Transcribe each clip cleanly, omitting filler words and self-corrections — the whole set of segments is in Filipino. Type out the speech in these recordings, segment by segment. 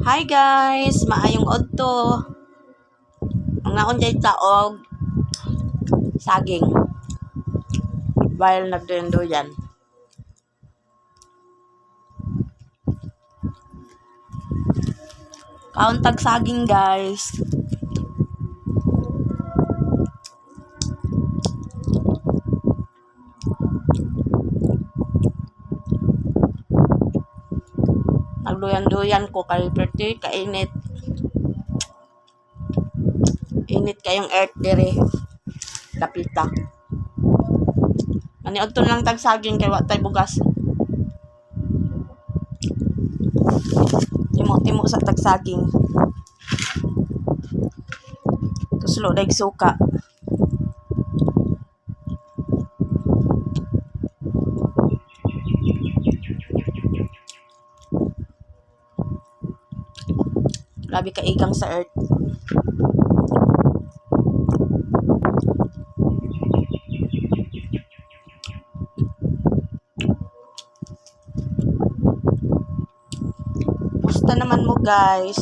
Hi guys, maayong adto. Ang naon jay taog saging. While nagduyan. Kauntag saging guys. Nagduyan-duyan ko kay pretty kainit. Init kayong earth dire. Dapita. Ani adto lang tag saging kay wa tay bugas. Timo-timo sa tag saging. Tuslo daig suka. Grabe ka igang sa earth. Musta naman mo guys?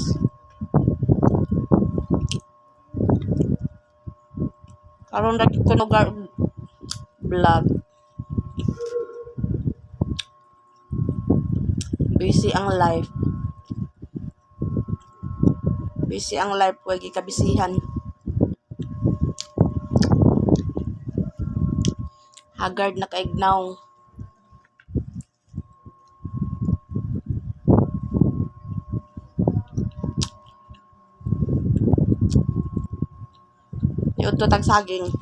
Karon ra ko lugar vlog. Busy ang life. Busy ang life, huwag ikabisihan. Haggard na kaignaw. Iudto tag saging.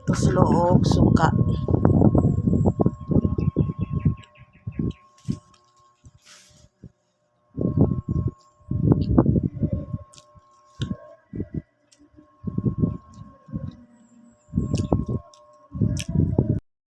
Tuslo og suka.